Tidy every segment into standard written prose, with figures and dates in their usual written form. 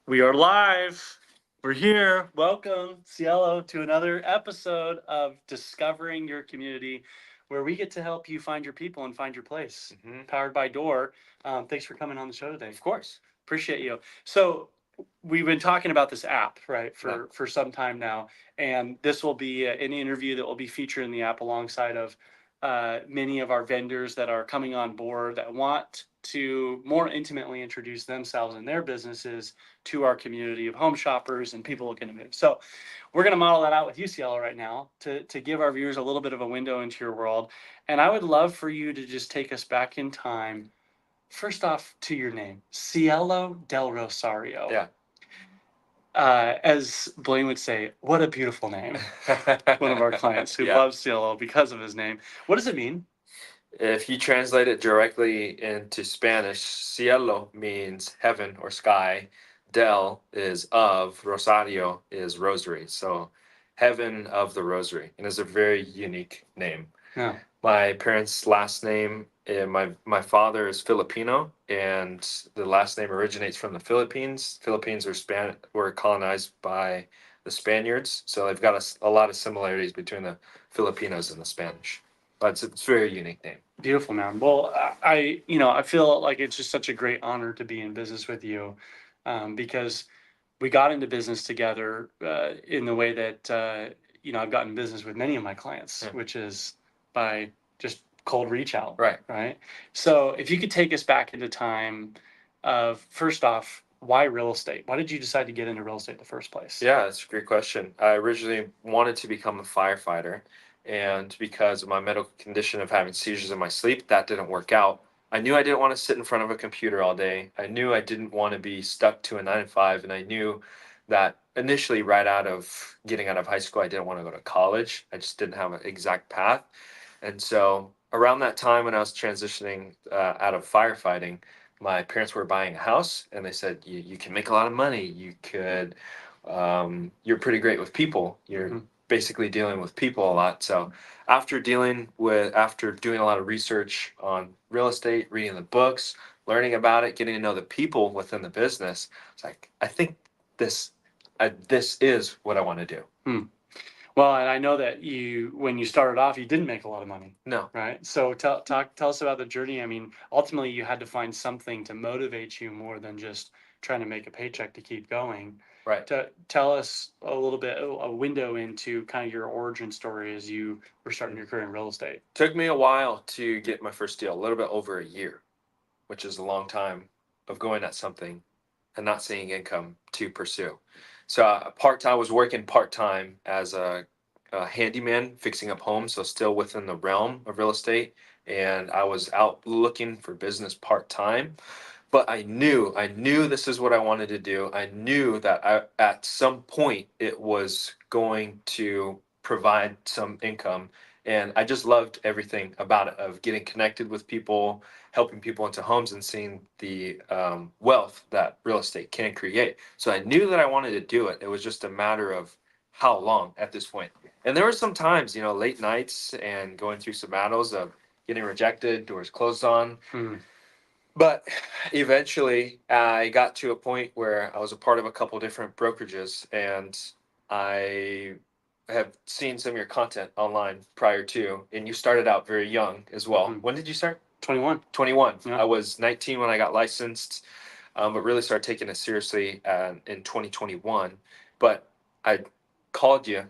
We are live. We're here. Welcome, Cielo, to another episode of Discovering Your Community, where we get to help you find your people and find your place. Powered by Door. Thanks for coming on the show today. Of course. Appreciate you. So we've been talking about this app, right, Yeah. for some time now, and this will be an interview that will be featured in the app alongside of many of our vendors that are coming on board that want to more intimately introduce themselves and their businesses to our community of home shoppers and people looking to move. So we're going to model that out with UCL right now to give our viewers a little bit of a window into your world. And I would love for you to just take us back in time. First off, to your name, Cielo Del Rosario. Yeah. As Blaine would say, what a beautiful name. One of our clients who Yeah. loves Cielo because of his name. What does it mean? If you translate it directly into Spanish, cielo means heaven or sky. Del is of, Rosario is rosary. So heaven of the rosary. And it's a very unique name. Yeah. My parents' last name, my father is Filipino, and the last name originates from the Philippines. Philippines were colonized by the Spaniards, so they've got a lot of similarities between the Filipinos and the Spanish. But it's a very unique name. Beautiful, man. Well, I feel like it's just such a great honor to be in business with you, because we got into business together in the way that I've gotten business with many of my clients, Yeah. which is by just cold reach out. Right. Right. So if you could take us back into time of, first off, why real estate? Why did you decide to get into real estate in the first place? Yeah, that's a great question. I originally wanted to become a firefighter, and because of my medical condition of having seizures in my sleep, that didn't work out. I knew I didn't want to sit in front of a computer all day. I knew I didn't want to be stuck to a 9 to 5, and I knew that initially, right out of getting out of high school, I didn't want to go to college. I just didn't have an exact path. And so, around that time when I was transitioning out of firefighting, my parents were buying a house, and they said, you can make a lot of money. You're pretty great with people. You're basically dealing with people a lot. So after doing a lot of research on real estate, reading the books, learning about it, getting to know the people within the business, it's like, I think this this is what I want to do. Well, and I know that when you started off, you didn't make a lot of money, No. right? So tell us about the journey. I mean, ultimately, you had to find something to motivate you more than just trying to make a paycheck to keep going. Right. To tell us a little bit, a window into kind of your origin story as you were starting your career in real estate. Took me a while to get my first deal, a little bit over a year, which is a long time of going at something and not seeing income to pursue. So I was working part time as a handyman fixing up homes, so still within the realm of real estate. And I was out looking for business part time, but I knew this is what I wanted to do. I knew that at some point it was going to provide some income, and I just loved everything about it, of getting connected with people, helping people into homes, and seeing the wealth that real estate can create. So I knew that I wanted to do it. It was just a matter of how long at this point. And there were some times, late nights and going through some battles of getting rejected, doors closed on. But eventually, I got to a point where I was a part of a couple different brokerages, and I have seen some of your content online prior to, and you started out very young as well. When did you start? 21. 21. Yeah. I was 19 when I got licensed, but really started taking it seriously in 2021. But I called you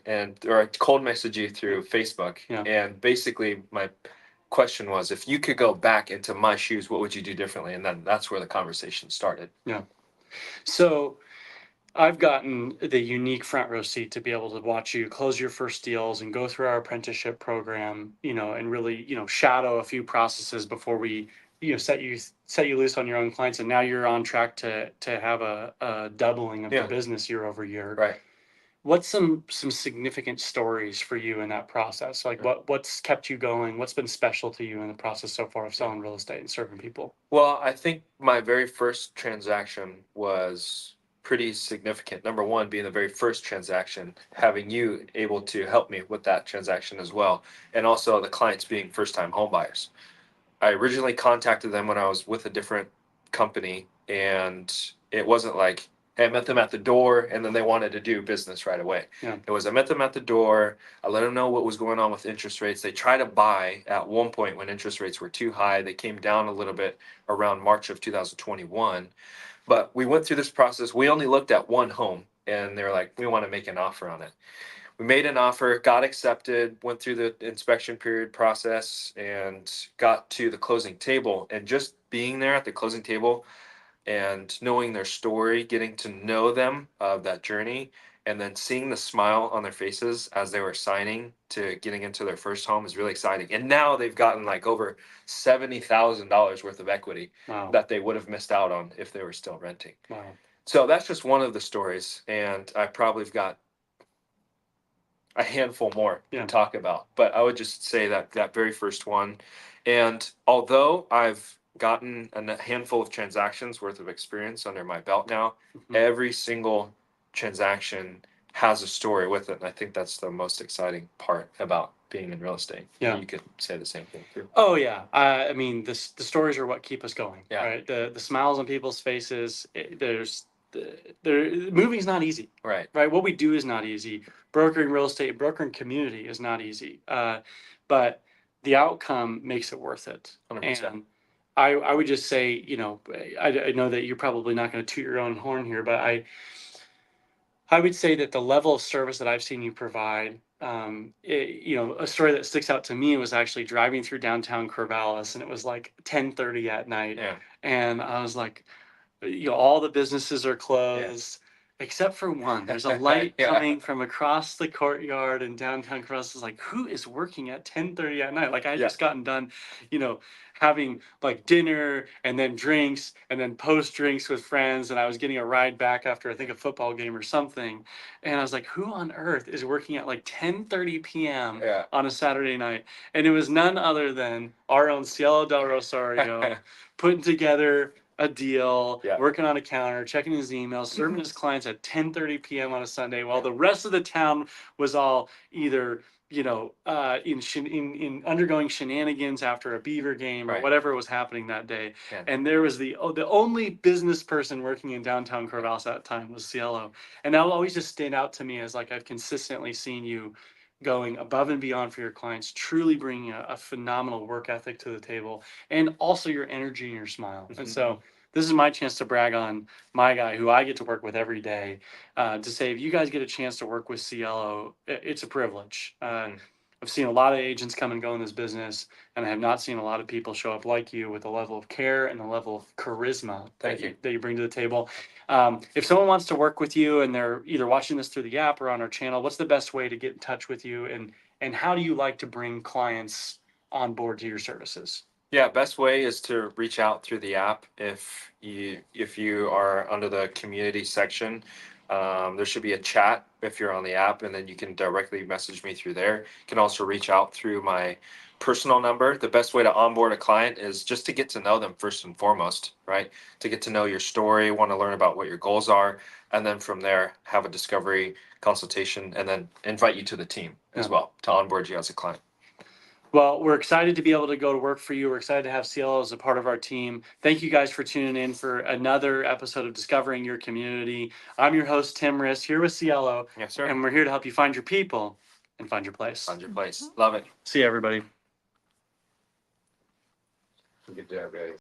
or I cold messaged you through Facebook, Yeah. and basically my question was, if you could go back into my shoes, what would you do differently? And then that's where the conversation started. Yeah. So I've gotten the unique front row seat to be able to watch you close your first deals and go through our apprenticeship program, and really, shadow a few processes before we, set you loose on your own clients. And now you're on track to have a doubling of the business year over year. Right. What's some significant stories for you in that process? Like what's kept you going? What's been special to you in the process so far of selling real estate and serving people? Well, I think my very first transaction was pretty significant. Number one, being the very first transaction, having you able to help me with that transaction as well, and also the clients being first-time home buyers. I originally contacted them when I was with a different company, and it wasn't like, Hey, I met them at the door, and then they wanted to do business right away. Yeah. It was I met them at the door. I let them know what was going on with interest rates. They tried to buy at one point when interest rates were too high. They came down a little bit around March of 2021. But we went through this process. We only looked at one home, and they're like, we want to make an offer on it. We made an offer, got accepted, went through the inspection period process, and got to the closing table. And just being there at the closing table and knowing their story, getting to know them of that journey, and then seeing the smile on their faces as they were signing to getting into their first home is really exciting. And now they've gotten like over $70,000 worth of equity Wow. that they would have missed out on if they were still renting. Wow. So that's just one of the stories, and I probably have got a handful more Yeah. to talk about, but I would just say that that very first one. And although I've gotten a handful of transactions worth of experience under my belt now, Mhm. every single transaction has a story with it. And I think that's the most exciting part about being in real estate. Yeah. You could say the same thing too. Oh yeah, I mean the stories are what keep us going, Yeah. right? The smiles on people's faces. Moving's not easy, Right. right? What we do is not easy. Brokering real estate, brokering community is not easy. But the outcome makes it worth it. 100%. And I would just say, I know that you're probably not going to toot your own horn here, but I would say that the level of service that I've seen you provide, a story that sticks out to me was actually driving through downtown Corvallis, and it was like 10:30 at night, Yeah. and I was like, all the businesses are closed except for one. There's a light Yeah. coming from across the courtyard in downtown Cross. Is like, who is working at 10:30 at night? Like I had Yeah. just gotten done, having like dinner and then drinks and then post drinks with friends, and I was getting a ride back after I think a football game or something. And I was like, who on earth is working at like 10:30 p.m. Yeah. on a Saturday night? And it was none other than our own Cielo Del Rosario putting together a deal, Yeah. working on a counter, checking his emails, serving his clients at 10:30 p.m. on a Sunday, while the rest of the town was all either in undergoing shenanigans after a Beaver game or Right. whatever was happening that day. Yeah. And there was the only business person working in downtown Corvallis at that time was Cielo, and that will always just stand out to me as like I've consistently seen you going above and beyond for your clients, truly bringing a phenomenal work ethic to the table, and also your energy and your smile. And so this is my chance to brag on my guy who I get to work with every day, to say, if you guys get a chance to work with Cielo, it's a privilege. I've seen a lot of agents come and go in this business, and I have not seen a lot of people show up like you with the level of care and the level of charisma Thank you. that you bring to the table. If someone wants to work with you and they're either watching this through the app or on our channel, what's the best way to get in touch with you, and how do you like to bring clients on board to your services? Yeah, best way is to reach out through the app. If you are under the community section, there should be a chat if you're on the app, and then you can directly message me through there. You can also reach out through my personal number. The best way to onboard a client is just to get to know them first and foremost, right? To get to know your story, want to learn about what your goals are, and then from there have a discovery consultation, and then invite you to the team as Yeah. well to onboard you as a client. Well, we're excited to be able to go to work for you. We're excited to have Cielo as a part of our team. Thank you guys for tuning in for another episode of Discovering Your Community. I'm your host, Tim Riss, here with Cielo, Yes, sir. and we're here to help you find your people and find your place. Find your place. Love it. See you, everybody. Good job, guys.